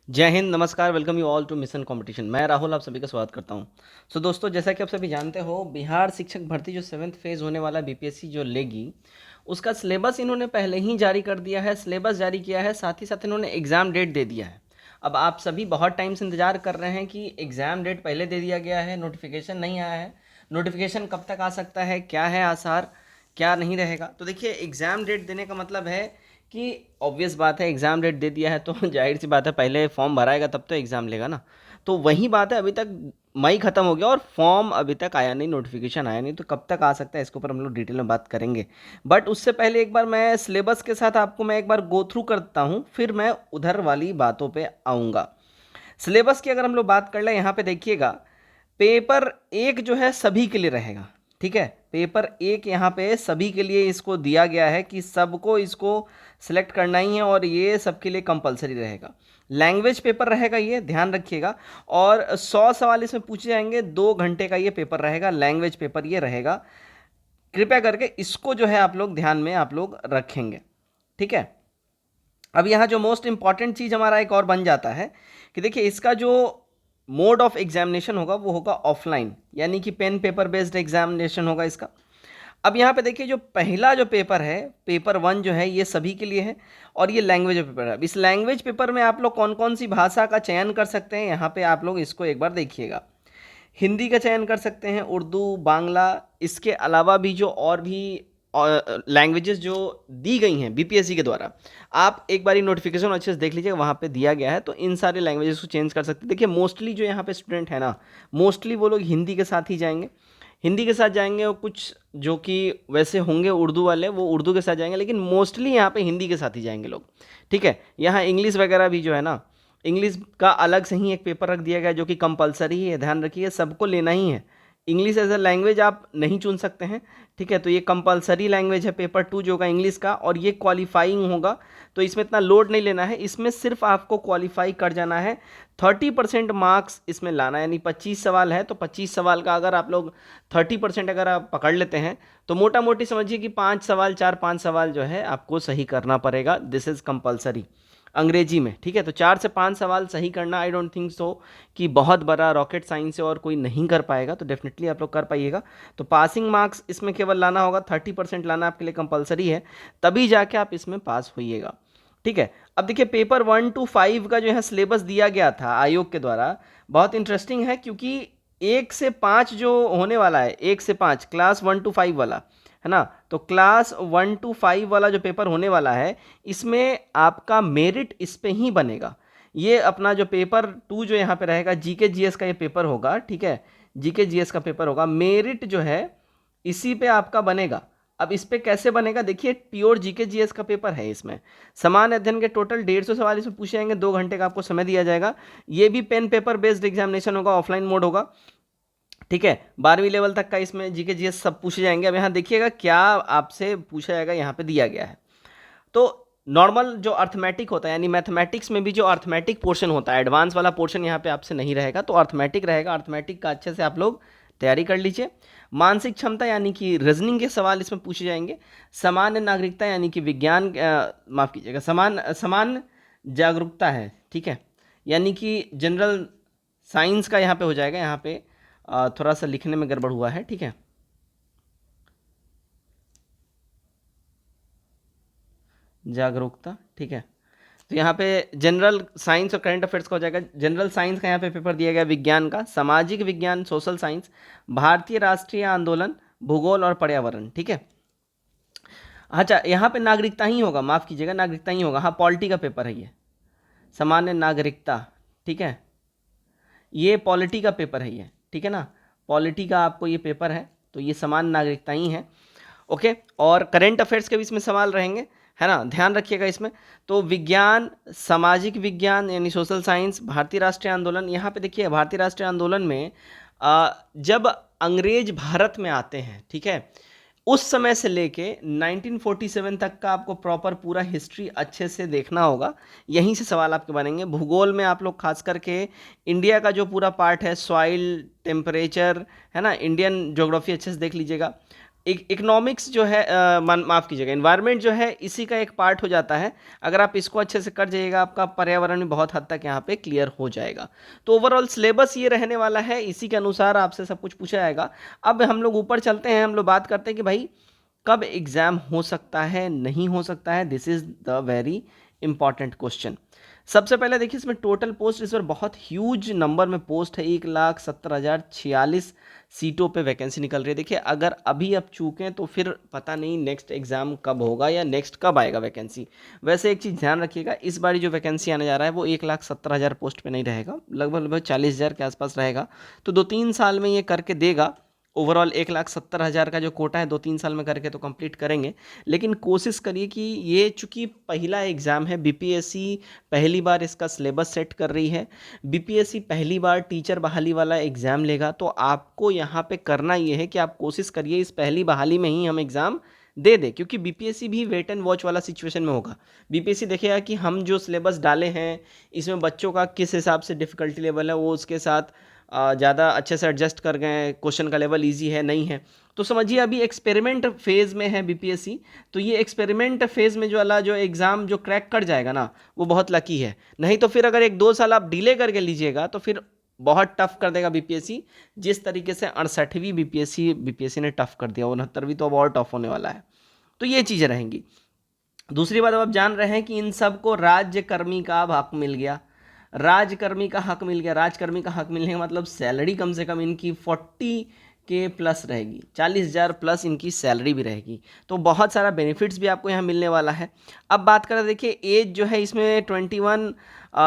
जय हिंद, नमस्कार, welcome you all to mission competition. मैं राहुल आप सभी का स्वागत करता हूं। दोस्तों, जैसा कि आप सभी जानते हो, बिहार शिक्षक भर्ती जो 7th फेज़ होने वाला बीपीएससी जो लेगी, उसका सिलेबस इन्होंने पहले ही जारी कर दिया है। सिलेबस जारी किया है, साथ ही साथ इन्होंने एग्ज़ाम डेट दे दिया है। अब आप सभी बहुत टाइम से इंतज़ार कर रहे हैं कि एग्ज़ाम डेट पहले दे दिया गया है, नोटिफिकेशन नहीं आया है। नोटिफिकेशन कब तक आ सकता है, क्या है आसार, क्या नहीं रहेगा। तो देखिए, एग्ज़ाम डेट देने का मतलब है कि ऑब्वियस बात है, एग्ज़ाम डेट दे दिया है तो जाहिर सी बात है, पहले फॉर्म भराएगा तब तो एग्ज़ाम लेगा ना। तो वही बात है, अभी तक मई ख़त्म हो गया और फॉर्म अभी तक आया नहीं, नोटिफिकेशन आया नहीं, तो कब तक आ सकता है इसके ऊपर हम लोग डिटेल में बात करेंगे। बट उससे पहले एक बार मैं सिलेबस के साथ आपको मैं एक बार गो थ्रू करता हूँ, फिर मैं उधर वाली बातों पे आऊँगा। सिलेबस की अगर हम लोग बात कर लें, यहाँ पे देखिएगा, पेपर एक जो है सभी के लिए रहेगा। ठीक है, पेपर एक यहाँ पे सभी के लिए इसको दिया गया है कि सबको इसको सिलेक्ट करना ही है और ये सबके लिए कंपलसरी रहेगा। लैंग्वेज पेपर रहेगा, ये ध्यान रखिएगा। और 100 सवाल इसमें पूछे जाएंगे, 2 घंटे का ये पेपर रहेगा, लैंग्वेज पेपर ये रहेगा। कृपया करके इसको जो है आप लोग ध्यान में आप लोग रखेंगे। ठीक है, अब यहाँ जो मोस्ट इंपॉर्टेंट चीज़ हमारा एक और बन जाता है कि देखिए, इसका जो मोड ऑफ एग्जामिनेशन होगा वो होगा ऑफलाइन, यानी कि पेन पेपर बेस्ड एग्जामिनेशन होगा इसका। अब यहाँ पे देखिए, जो पहला जो पेपर है, पेपर 1 जो है, ये सभी के लिए है और ये लैंग्वेज पेपर है। अब इस लैंग्वेज पेपर में आप लोग कौन कौन सी भाषा का चयन कर सकते हैं, यहाँ पे आप लोग इसको एक बार देखिएगा। हिंदी का चयन कर सकते हैं, उर्दू, बांग्ला, इसके अलावा भी जो और भी लैंग्वेजेस जो दी गई हैं बीपीएससी के द्वारा, आप एक बारी नोटिफिकेशन अच्छे से देख लीजिएगा, वहाँ पे दिया गया है। तो इन सारे लैंग्वेजेस को चेंज कर सकते हैं। देखिए, मोस्टली जो यहाँ पे स्टूडेंट है ना, मोस्टली वो लोग हिंदी के साथ ही जाएंगे, हिंदी के साथ जाएंगे, और कुछ जो कि वैसे होंगे उर्दू वाले, वो उर्दू के साथ जाएंगे, लेकिन मोस्टली यहाँ पे हिंदी के साथ ही जाएंगे लोग। ठीक है, यहाँ इंग्लिश वगैरह भी जो है ना, इंग्लिश का अलग से ही एक पेपर रख दिया गया जो कि कंपलसरी है, ध्यान रखिए, सबको लेना ही है। इंग्लिश एज अ लैंग्वेज आप नहीं चुन सकते हैं। ठीक है, तो ये कंपलसरी लैंग्वेज है पेपर 2 जो होगा इंग्लिश का, और ये क्वालिफाइंग होगा, तो इसमें इतना लोड नहीं लेना है। इसमें सिर्फ आपको क्वालिफाई कर जाना है, 30% मार्क्स इसमें लाना है, यानी 25 सवाल है तो 25 सवाल का अगर आप लोग 30% अगर आप पकड़ लेते हैं, तो मोटा मोटी समझिए कि 5 सवाल, 4-5 सवाल जो है आपको सही करना पड़ेगा। दिस इज़ कंपलसरी अंग्रेजी में। ठीक है, तो 4 से 5 सवाल सही करना, आई डोंट थिंक सो कि बहुत बड़ा रॉकेट साइंस है और कोई नहीं कर पाएगा, तो डेफिनेटली आप लोग कर पाइएगा। तो पासिंग मार्क्स इसमें केवल लाना होगा, 30% लाना आपके लिए कंपलसरी है, तभी जाके आप इसमें पास होइएगा। ठीक है, अब देखिए, पेपर 1 to 5 का जो है सिलेबस दिया गया था आयोग के द्वारा, बहुत इंटरेस्टिंग है, क्योंकि 1 से 5 जो होने वाला है, 1 से 5 क्लास 1 to 5 वाला है ना, तो क्लास 1 to 5 वाला जो पेपर होने वाला है, इसमें आपका मेरिट इस पे ही बनेगा। ये अपना जो पेपर 2 जो यहाँ पे रहेगा, जीके जीएस का ये पेपर होगा। ठीक है, जीके जीएस का पेपर होगा, मेरिट जो है इसी पे आपका बनेगा। अब इस पे कैसे बनेगा, देखिए, प्योर जीके जीएस का पेपर है, इसमें समान अध्ययन के टोटल 150 सवाल इसमें पूछे जाएंगे, 2 घंटे का आपको समय दिया जाएगा। ये भी पेन पेपर बेस्ड एग्जामिनेशन होगा, ऑफलाइन मोड होगा। ठीक है, 12वीं लेवल तक का इसमें जीके जीएस सब पूछे जाएंगे। अब यहाँ देखिएगा क्या आपसे पूछा जाएगा, यहाँ पे दिया गया है। तो नॉर्मल जो अर्थमेटिक होता है, यानी मैथमेटिक्स में भी जो अर्थमेटिक पोर्शन होता है, एडवांस वाला पोर्शन यहाँ पे आपसे नहीं रहेगा, तो अर्थमेटिक रहेगा। अर्थमेटिक का अच्छे से आप लोग तैयारी कर लीजिए। मानसिक क्षमता यानी कि रीजनिंग के सवाल इसमें पूछे जाएंगे। सामान्य नागरिकता यानी कि विज्ञान, माफ़ कीजिएगा, समान समान जागरूकता है। ठीक है, यानी कि जनरल साइंस का यहाँ पे हो जाएगा। यहाँ पे थोड़ा सा लिखने में गड़बड़ हुआ है। ठीक है, जागरूकता। ठीक है, तो यहाँ पे जनरल साइंस और करंट अफेयर्स का हो जाएगा। जनरल साइंस का यहाँ पे पेपर दिया गया, विज्ञान का, सामाजिक विज्ञान, सोशल साइंस, भारतीय राष्ट्रीय आंदोलन, भूगोल और पर्यावरण। ठीक है, अच्छा, यहाँ पे नागरिकता ही होगा, माफ़ कीजिएगा, नागरिकता ही होगा। हाँ, पॉलिटी का पेपर है ये, सामान्य नागरिकता। ठीक है, ये पॉलिटी का पेपर है ये। ठीक है ना, पॉलिटी का आपको ये पेपर है, तो ये समान नागरिकता ही है। ओके, और करेंट अफेयर्स के भी इसमें सवाल रहेंगे, है ना, ध्यान रखिएगा इसमें। तो विज्ञान, सामाजिक विज्ञान यानी सोशल साइंस, भारतीय राष्ट्रीय आंदोलन। यहाँ पे देखिए, भारतीय राष्ट्रीय आंदोलन में जब अंग्रेज भारत में आते हैं, ठीक है, उस समय से लेके 1947 तक का आपको प्रॉपर पूरा हिस्ट्री अच्छे से देखना होगा, यहीं से सवाल आपके बनेंगे। भूगोल में आप लोग खास करके इंडिया का जो पूरा पार्ट है, सॉइल, टेम्परेचर, है ना, इंडियन ज्योग्राफी अच्छे से देख लीजिएगा। इकोनॉमिक्स जो है माफ़ कीजिएगा, एनवायरनमेंट जो है इसी का एक पार्ट हो जाता है। अगर आप इसको अच्छे से कर जाइएगा, आपका पर्यावरण भी बहुत हद तक यहाँ पे क्लियर हो जाएगा। तो ओवरऑल सिलेबस ये रहने वाला है, इसी के अनुसार आपसे सब कुछ पूछा जाएगा। अब हम लोग ऊपर चलते हैं, हम लोग बात करते हैं कि भाई कब एग्ज़ाम हो सकता है, नहीं हो सकता है। This is the very important question. सबसे पहले देखिए, इसमें टोटल पोस्ट इस बार बहुत ह्यूज नंबर में पोस्ट है, 1,70,046 सीटों पे वैकेंसी निकल रही है। देखिए अगर अभी आप चूकें तो फिर पता नहीं नेक्स्ट एग्ज़ाम कब होगा या नेक्स्ट कब आएगा वैकेंसी। वैसे एक चीज़ ध्यान रखिएगा, इस बार जो वैकेंसी आने जा रहा है वो 1,70,000 पोस्ट पे नहीं रहेगा, लगभग 40,000 के आसपास रहेगा। तो 2-3 साल में ये करके देगा। ओवरऑल 1,70,000 का जो कोटा है 2-3 साल में करके तो कंप्लीट करेंगे। लेकिन कोशिश करिए कि ये चूँकि पहला एग्ज़ाम है, बीपीएससी पहली बार इसका सिलेबस सेट कर रही है, बीपीएससी पहली बार टीचर बहाली वाला एग्ज़ाम लेगा, तो आपको यहाँ पे करना ये है कि आप कोशिश करिए इस पहली बहाली में ही हम एग्ज़ाम दे दें, क्योंकि बीपीएससी भी वेट एंड वॉच वाला सिचुएशन में होगा। बीपीएससी देखेगा कि हम जो सिलेबस डाले हैं इसमें बच्चों का किस हिसाब से डिफ़िकल्टी लेवल है, वो उसके साथ ज़्यादा अच्छे से एडजस्ट कर गए, क्वेश्चन का लेवल इजी है नहीं है। तो समझिए अभी एक्सपेरिमेंट फेज़ में है बीपीएससी, तो ये एक्सपेरिमेंट फेज़ में जो वाला जो एग्ज़ाम जो क्रैक कर जाएगा ना, वो बहुत लकी है। नहीं तो फिर अगर 1-2 साल आप डिले करके लीजिएगा तो फिर बहुत टफ कर देगा बीपीएससी। जिस तरीके से 68वीं बीपीएससी ने टफ कर दिया, 69वीं तो अब और टफ होने वाला है। तो ये चीज़ें रहेंगी। दूसरी बात, अब आप जान रहे हैं कि इन सबको राज्यकर्मी का अब हक मिल गया। राजकर्मी का हक मिल गया। राजकर्मी का हक मिलने का मतलब सैलरी कम से कम इनकी 40K प्लस रहेगी, 40,000 प्लस इनकी सैलरी भी रहेगी। तो बहुत सारा बेनिफिट्स भी आपको यहाँ मिलने वाला है। अब बात करें, देखिए एज जो है इसमें 21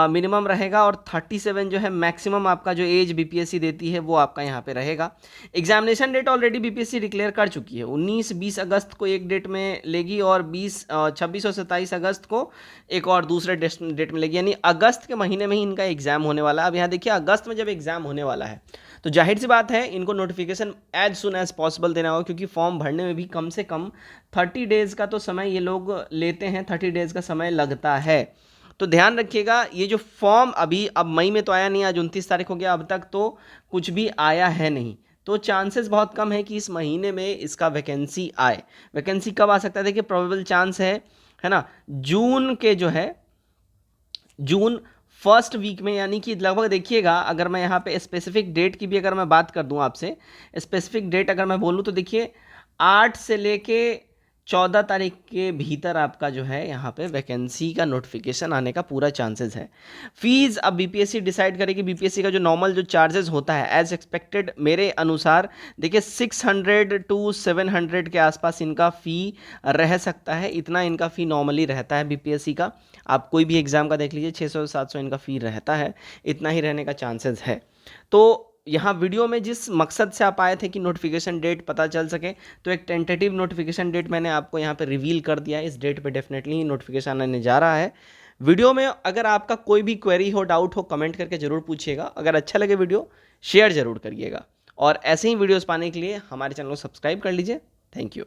मिनिमम रहेगा और 37 जो है मैक्सिमम आपका जो एज बीपीएससी देती है वो आपका यहाँ पे रहेगा। Examination date already BPSC declare कर चुकी है, 19-20 अगस्त को एक डेट में लेगी और 26 और 27 अगस्त को एक और दूसरे डेट में लेगी, यानी अगस्त के महीने में ही इनका एग्जाम होने वाला है। अब यहाँ देखिए अगस्त में जब एग्जाम होने वाला है तो जाहिर सी बात है इनको notification as soon as possible देना होगा, क्योंकि फॉर्म भरने में भी कम से कम 30 डेज़ का तो समय ये लोग लेते हैं, 30 डेज़ का समय लगता है। तो ध्यान रखिएगा, ये जो फॉर्म अभी अब मई में तो आया नहीं, आज 29 तारीख हो गया, अब तक तो कुछ भी आया है नहीं, तो चांसेस बहुत कम है कि इस महीने में इसका वैकेंसी आए। वैकेंसी कब आ सकता है, देखिए प्रोबेबल चांस है ना, जून के जो है जून फर्स्ट वीक में, यानी कि लगभग देखिएगा अगर मैं यहाँ पे स्पेसिफिक डेट की भी अगर मैं बात कर दूँ आपसे, स्पेसिफिक डेट अगर मैं बोलूँ तो देखिए 8 से लेके 14 तारीख के भीतर आपका जो है यहाँ पे वैकेंसी का नोटिफिकेशन आने का पूरा चांसेस है। फीस अब बीपीएससी डिसाइड करेगी। बीपीएससी का जो नॉर्मल जो चार्जेस होता है एज एक्सपेक्टेड मेरे अनुसार देखिए 600 to 700 के आसपास इनका फ़ी रह सकता है, इतना इनका फ़ी नॉर्मली रहता है बीपीएससी का। आप कोई भी एग्ज़ाम का देख लीजिए 600-700 इनका फ़ी रहता है, इतना ही रहने का चांसेस है। तो यहाँ वीडियो में जिस मकसद से आप आए थे कि नोटिफिकेशन डेट पता चल सके, तो एक टेंटेटिव नोटिफिकेशन डेट मैंने आपको यहाँ पे रिवील कर दिया है। इस डेट पे डेफिनेटली ही नोटिफिकेशन आने जा रहा है। वीडियो में अगर आपका कोई भी क्वेरी हो, डाउट हो, कमेंट करके ज़रूर पूछिएगा। अगर अच्छा लगे वीडियो शेयर ज़रूर करिएगा, और ऐसे ही वीडियोज़ पाने के लिए हमारे चैनल को सब्सक्राइब कर लीजिए। Thank you.